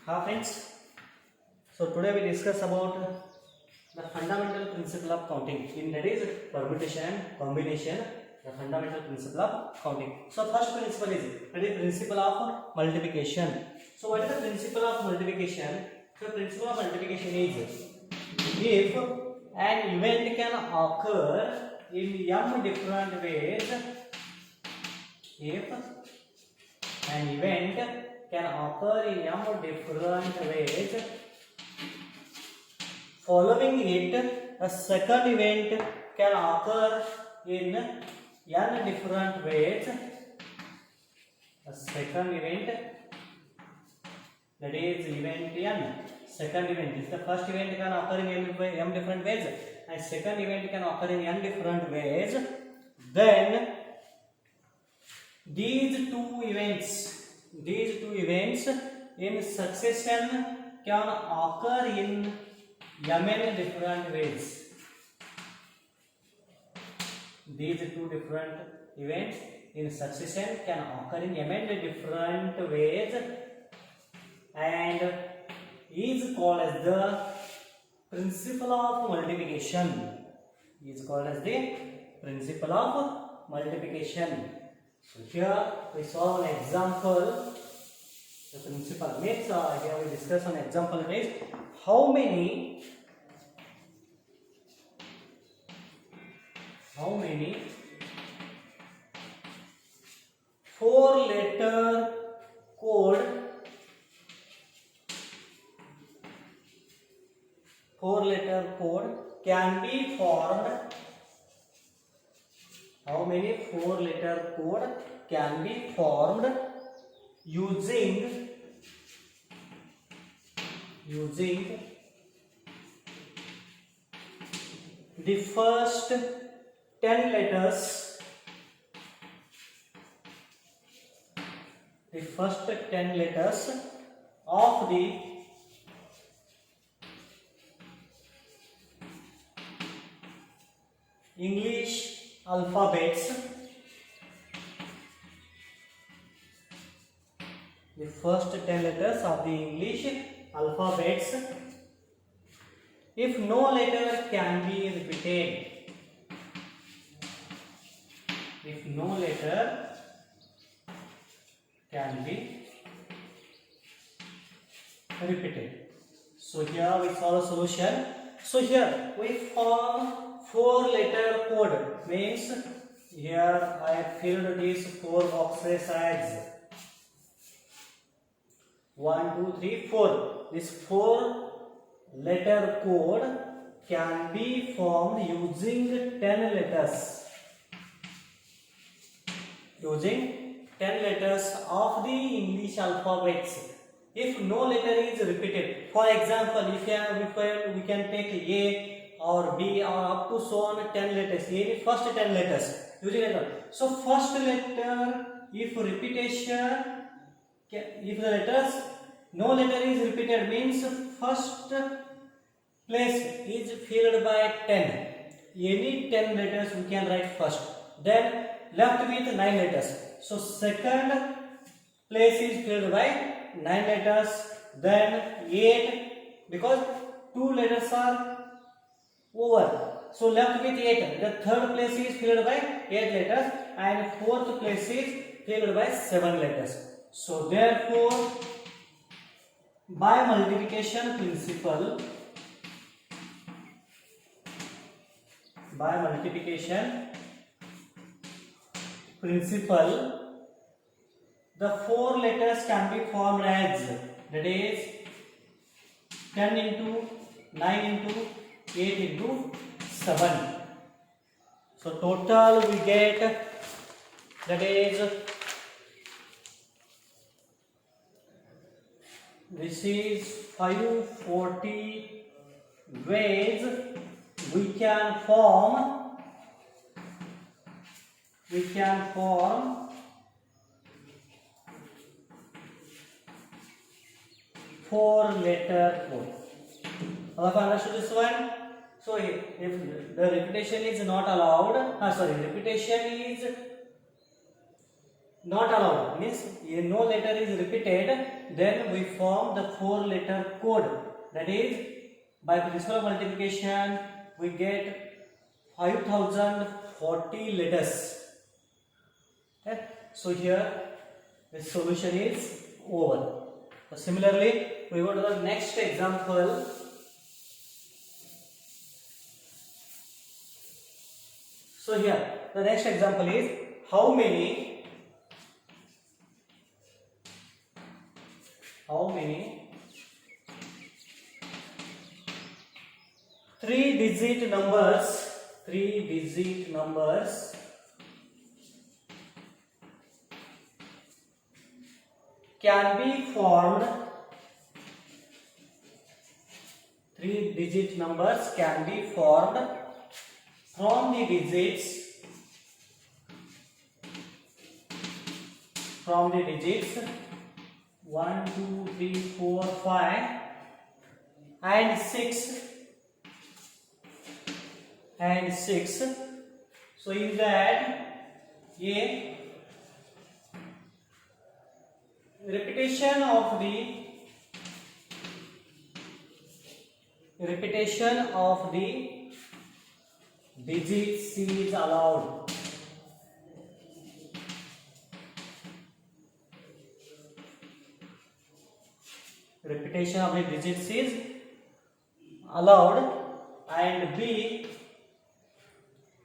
Hi friends, so today we discuss about the fundamental principle of counting. In that is permutation and combination, the fundamental principle of counting. So first principle is the principle of multiplication. So what is the principle of multiplication? So principle of multiplication is if an event can occur in m different ways, if an event can occur in m different ways, following it, a second event can occur in n different ways. A second event, that is event n. Second event, if the first event can occur in m different ways, and second event can occur in n different ways, then these two events in succession can occur in mn different ways. These two different events in succession can occur in mn different ways and is called as the principle of multiplication. Is called as the principle of multiplication. So here we saw an example. The principle means here we discuss an example is how many 4-letter code can be formed. How many 4-letter code can be formed using the first 10 letters, of the English alphabets. The first 10 letters of the English alphabets. If no letter can be repeated, if no letter can be repeated. So here we solve a solution. So here we form 4-letter code, means here I have filled these 4 boxes as 1, 2, 3, 4. This 4-letter code can be formed using 10 letters. Using 10 letters of the English alphabets. If no letter is repeated, for example, if we can take A or B or up to so on 10 letters, any first 10 letters using letter. So first letter, if the letters, no letter is repeated, means first place is filled by 10. Any 10 letters we can write first. Then left with 9 letters. So second place is filled by 9 letters. Then 8, because 2 letters are over. So left with 8. The third place is filled by 8 letters and fourth place is filled by 7 letters. So therefore, by multiplication principle, the 4 letters can be formed as, that is 10 into 9 into 8 into 7. So total we get, that is, this is 540 ways we can form 4-letter code. All of you understood this one? So if the repetition is not allowed, repetition is not allowed, means no letter is repeated, then we form the 4-letter code. That is, by principle of multiplication, we get 5040 letters. Okay? So here the solution is over. So similarly, we go to the next example. So here the next example is how many 3-digit numbers can be formed. 3-digit numbers can be formed from the digits 1, 2, 3, 4, 5 and 6 So in that, a repetition of the digits is allowed. Repetition of the digits is allowed, and B,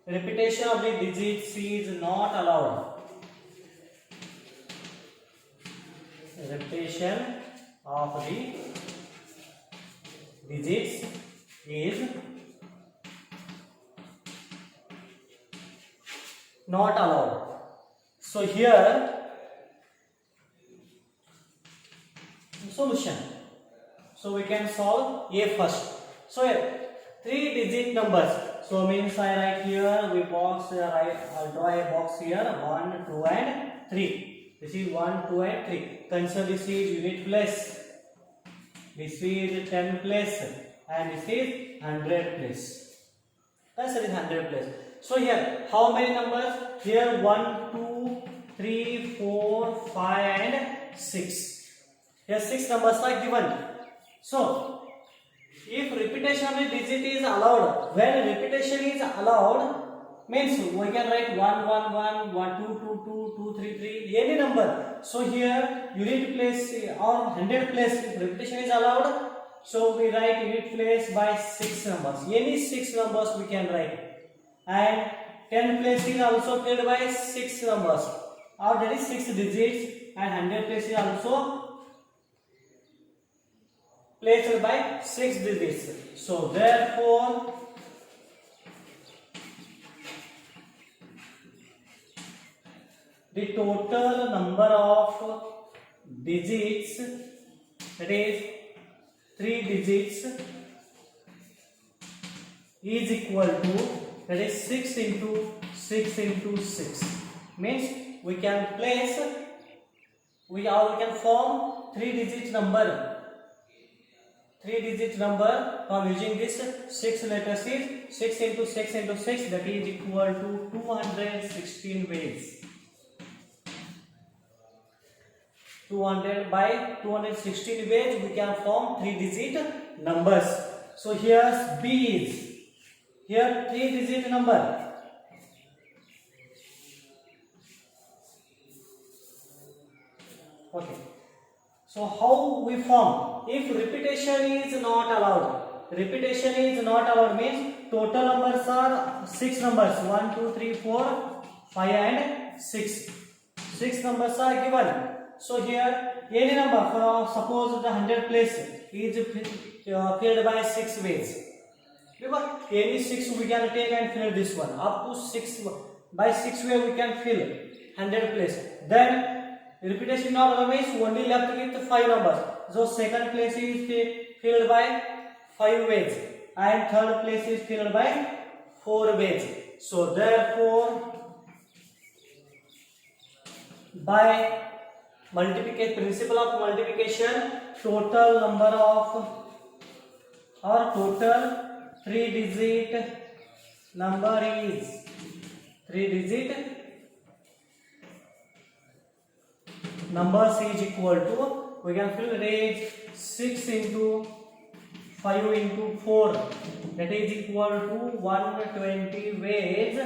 repetition of the digits is not allowed. Repetition of the digits is not allowed. So here solution. So we can solve A first. So 3-digit numbers. So means I write here, we box I'll draw a box here, 1, 2 and 3. This is 1, 2 and 3. Consider this is unit place. This is 10 place and this is 100 place. Consider this 100 place. So here how many numbers? Here 1, 2, 3, 4, 5 and 6. Here 6 numbers are given. So if repetition of the digit is allowed, when repetition is allowed, means we can write 1, 1, 1, 1, 2, 2, 2, 2, 3, 3, any number. So here unit place or 100 place, if repetition is allowed, so we write unit place by 6 numbers. Any 6 numbers we can write. And 10 place is also filled by 6 numbers. Or that is 6 digits, and 100 place is also placed by 6 digits. So therefore the total number of digits, that is 3 digits, is equal to, that is 6 into 6 into 6. Means we can place, we can form 3-digit number. 3-digit number from using this 6 letters is 6 into 6 into 6, that is equal to 216 ways. 200 by 216 ways we can form 3-digit numbers. So here's B is, here 3-digit number. Okay. So how we form? If repetition is not allowed, repetition is not allowed means total numbers are 6 numbers, 1, 2, 3, 4, 5 and 6. 6 numbers are given. So here any number, for suppose the 100 place is filled by 6 ways. Because any 6 we can take and fill this one. Up to 6, by 6 way we can fill 100 place. Then repetition not always, only left with 5 numbers. So second place is filled by 5 ways and third place is filled by 4 ways. So therefore by multiplication, principle of multiplication, total number of or total 3-digit number is 3-digit numbers is equal to, we can fill it is 6 into 5 into 4, that is equal to 120 ways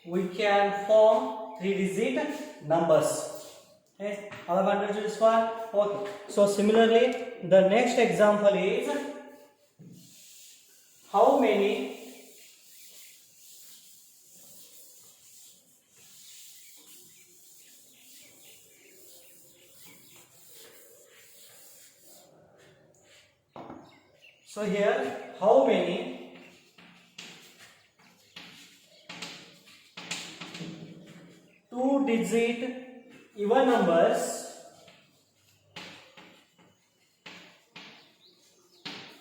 we can form 3-digit numbers. Yes, have I understood this one? Okay. So similarly, the next example is how many so here how many two-digit even numbers,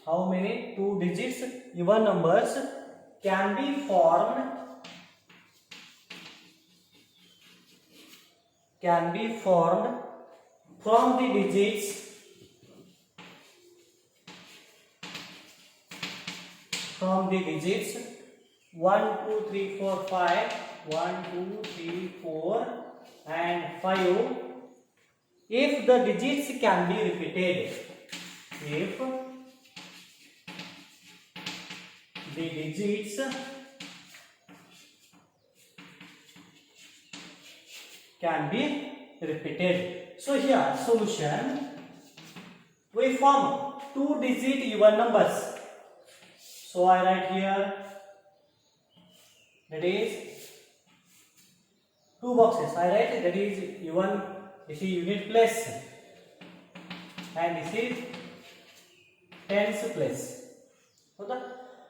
how many 2 digits even numbers can be formed from the digits 1 2 3 4 5, 1 2 3 4 and 5 if the digits can be repeated. If the digits can be repeated. So here solution, we form 2-digit even numbers. So I write here, that is 2 boxes. I write that is even, this is unit place and this is tens place.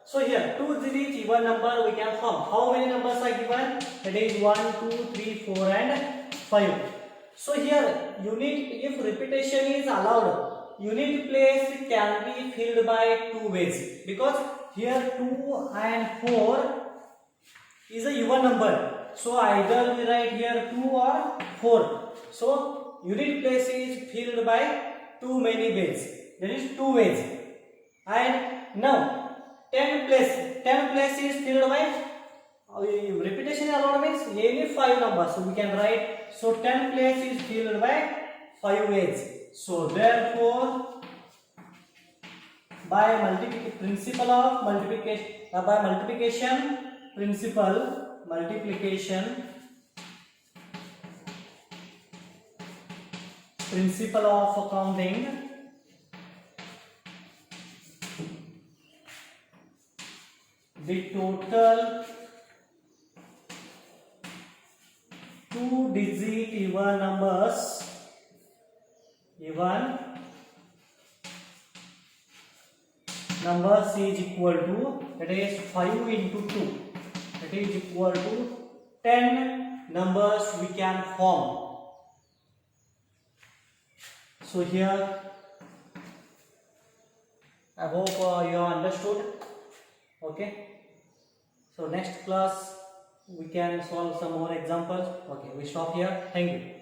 So here 2-digit even number we can form. How many numbers are given? That is 1 2 3 4 and 5. So here unit, if repetition is allowed, unit place can be filled by 2 ways, because here 2 and 4 is a even number. So either we write here 2 or 4. So unit place is filled by too many ways. There is 2 ways. And now 10 place is filled by repetition allowed means any 5 numbers. So we can write, so 10 place is filled by 5 ways. So therefore by multiplication principle of accounting, the total 2-digit even numbers is equal to, that is 5 into 2, that is equal to 10 numbers we can form. So here I hope you have understood. Okay, so next class we can solve some more examples. Okay, we stop here. Thank you.